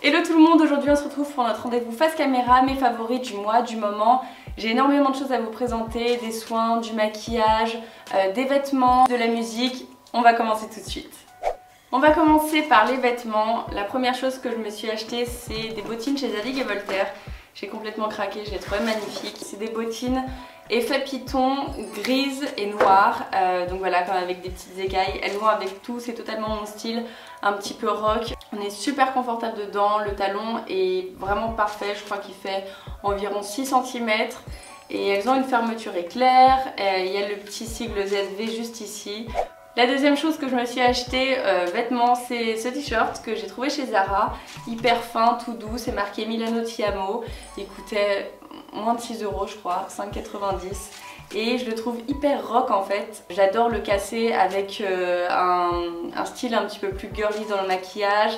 Hello tout le monde, aujourd'hui on se retrouve pour notre rendez-vous face caméra, mes favoris du mois, du moment. J'ai énormément de choses à vous présenter, des soins, du maquillage, des vêtements, de la musique. On va commencer tout de suite. On va commencer par les vêtements. La première chose que je me suis achetée, c'est des bottines chez Zadig & Voltaire. J'ai complètement craqué, je les trouvais magnifiques. C'est des bottines effet python, grises et noires, donc voilà, comme avec des petites écailles. Elles vont avec tout, c'est totalement mon style, un petit peu rock. On est super confortable dedans, le talon est vraiment parfait, je crois qu'il fait environ 6 cm. Et elles ont une fermeture éclair, il y a le petit sigle ZV juste ici. La deuxième chose que je me suis acheté vêtements, c'est ce t-shirt que j'ai trouvé chez Zara, hyper fin, tout doux, c'est marqué Milano Ti Amo, il coûtait moins de 6 € je crois, 5,90 et je le trouve hyper rock en fait. J'adore le casser avec un style un petit peu plus girly dans le maquillage,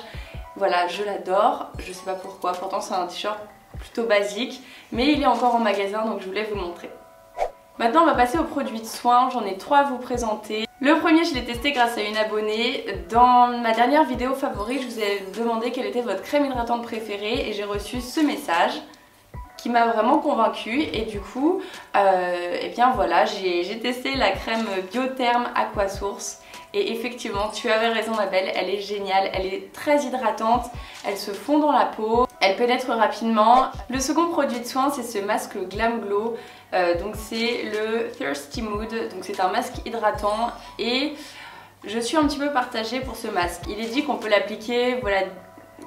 voilà, je l'adore, je sais pas pourquoi, pourtant c'est un t-shirt plutôt basique, mais il est encore en magasin donc je voulais vous montrer. Maintenant on va passer aux produits de soins, j'en ai 3 à vous présenter. Le premier je l'ai testé grâce à une abonnée. Dans ma dernière vidéo favori je vous ai demandé quelle était votre crème hydratante préférée et j'ai reçu ce message qui m'a vraiment convaincue et du coup et bien voilà, j'ai testé la crème Biotherm Aquasource et effectivement tu avais raison ma belle, elle est géniale, elle est très hydratante, elle se fond dans la peau, elle pénètre rapidement. Le second produit de soin c'est ce masque Glam Glow, donc c'est le Thirsty Mood, donc c'est un masque hydratant et je suis un petit peu partagée pour ce masque. Il est dit qu'on peut l'appliquer voilà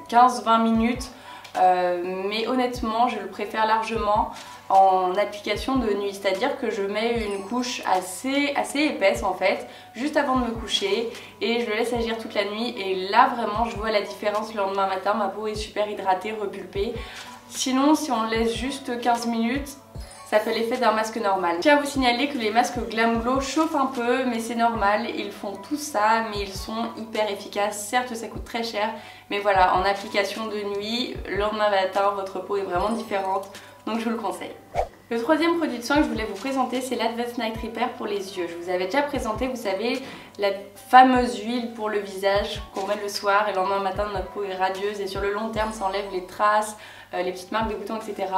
15-20 minutes. Mais honnêtement je le préfère largement en application de nuit, c'est-à-dire que je mets une couche assez épaisse en fait juste avant de me coucher et je le laisse agir toute la nuit et là vraiment je vois la différence le lendemain matin, ma peau est super hydratée, repulpée. Sinon si on le laisse juste 15 minutes ça fait l'effet d'un masque normal. Je tiens à vous signaler que les masques Glam Glow chauffent un peu, mais c'est normal, ils font tout ça, mais ils sont hyper efficaces. Certes, ça coûte très cher, mais voilà, en application de nuit, le lendemain matin, votre peau est vraiment différente, donc je vous le conseille. Le troisième produit de soin que je voulais vous présenter, c'est l'Advanced Night Repair pour les yeux. Je vous avais déjà présenté, vous savez, la fameuse huile pour le visage qu'on met le soir et le lendemain matin, notre peau est radieuse et sur le long terme, ça enlève les traces, les petites marques de boutons, etc.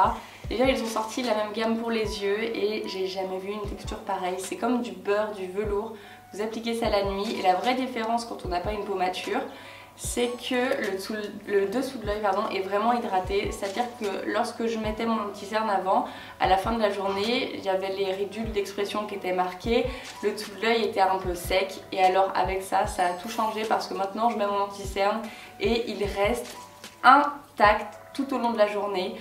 Déjà ils ont sorti la même gamme pour les yeux et j'ai jamais vu une texture pareille. C'est comme du beurre, du velours. Vous appliquez ça la nuit et la vraie différence quand on n'a pas une peau mature, c'est que le dessous de l'œil est vraiment hydraté. C'est-à-dire que lorsque je mettais mon anti-cerne avant, à la fin de la journée, il y avait les ridules d'expression qui étaient marquées, le dessous de l'œil était un peu sec et alors avec ça, ça a tout changé parce que maintenant je mets mon anti-cerne et il reste intact tout au long de la journée,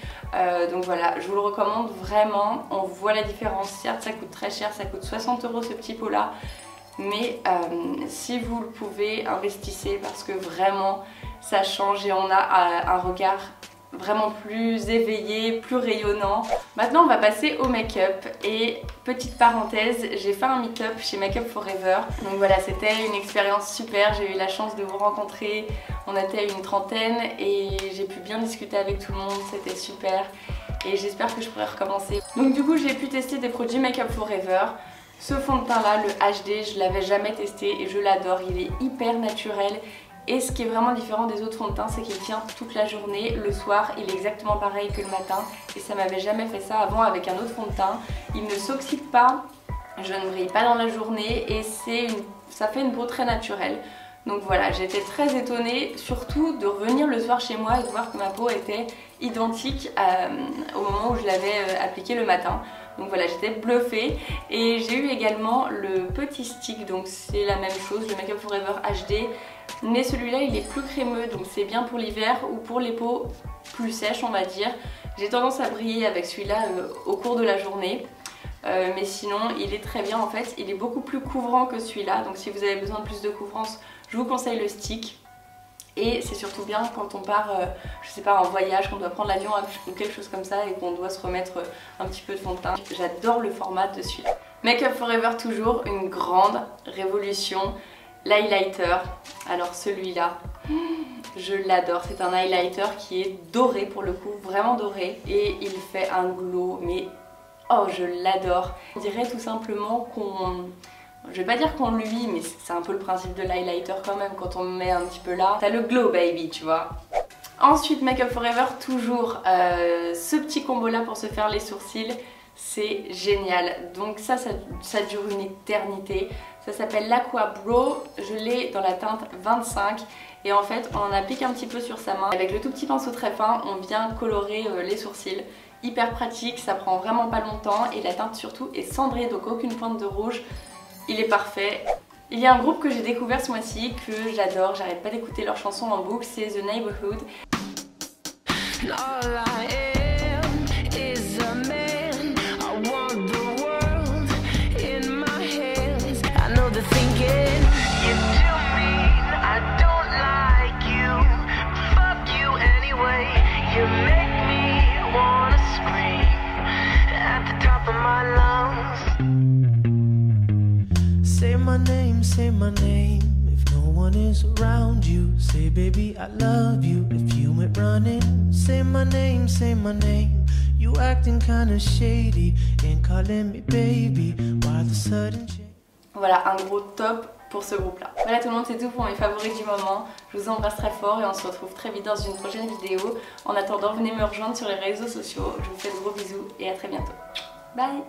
donc voilà, je vous le recommande vraiment, on voit la différence. Certes ça coûte très cher, ça coûte 60 € ce petit pot là, mais si vous le pouvez, investissez parce que vraiment ça change et on a un regard vraiment plus éveillé, plus rayonnant. Maintenant on va passer au make-up et petite parenthèse, j'ai fait un meet-up chez Make Up For Ever. Donc voilà, c'était une expérience super, j'ai eu la chance de vous rencontrer, on était une trentaine et j'ai pu bien discuter avec tout le monde, c'était super et j'espère que je pourrai recommencer. Donc du coup j'ai pu tester des produits Make Up For Ever. Ce fond de teint là, le HD, je l'avais jamais testé et je l'adore, il est hyper naturel. Et ce qui est vraiment différent des autres fonds de teint, c'est qu'il tient toute la journée. Le soir, il est exactement pareil que le matin. Et ça m'avait jamais fait ça avant avec un autre fond de teint. Il ne s'oxyde pas, je ne brille pas dans la journée et ça fait une peau très naturelle. Donc voilà, j'étais très étonnée, surtout de revenir le soir chez moi et de voir que ma peau était identique au moment où je l'avais appliqué le matin. Donc voilà, j'étais bluffée et j'ai eu également le petit stick, donc c'est la même chose, le Make Up For Ever HD, mais celui-là il est plus crémeux, donc c'est bien pour l'hiver ou pour les peaux plus sèches on va dire. J'ai tendance à briller avec celui-là au cours de la journée, mais sinon il est très bien en fait, il est beaucoup plus couvrant que celui-là, donc si vous avez besoin de plus de couvrance, je vous conseille le stick. Et c'est surtout bien quand on part, je sais pas, en voyage, qu'on doit prendre l'avion ou quelque chose comme ça et qu'on doit se remettre un petit peu de fond de teint. J'adore le format de celui-là. Make Up For Ever toujours, une grande révolution. L'highlighter, alors celui-là, je l'adore. C'est un highlighter qui est doré pour le coup, vraiment doré. Et il fait un glow, mais oh je l'adore. On dirait tout simplement qu'on... Je vais pas dire qu'on lui, mais c'est un peu le principe de l'highlighter quand même, quand on met un petit peu là. T'as le glow baby, tu vois. Ensuite, Make Up For Ever, toujours ce petit combo là pour se faire les sourcils, c'est génial. Donc ça dure une éternité. Ça s'appelle l'Aqua Brow, je l'ai dans la teinte 25 et en fait on en applique un petit peu sur sa main. Avec le tout petit pinceau très fin, on vient colorer les sourcils. Hyper pratique, ça prend vraiment pas longtemps et la teinte surtout est cendrée, donc aucune pointe de rouge. Il est parfait. Il y a un groupe que j'ai découvert ce mois-ci que j'adore, j'arrête pas d'écouter leurs chansons en boucle, c'est The Neighborhood. Say my name if no one is around you. Say baby I love you if you went running. Say my name, you acting kinda shady and calling me baby. Why the sudden change? Voilà, un gros top pour ce groupe là. Voilà tout le monde, c'est tout pour mes favoris du moment. Je vous embrasse très fort et on se retrouve très vite dans une prochaine vidéo. En attendant, venez me rejoindre sur les réseaux sociaux. Je vous fais de gros bisous et à très bientôt. Bye.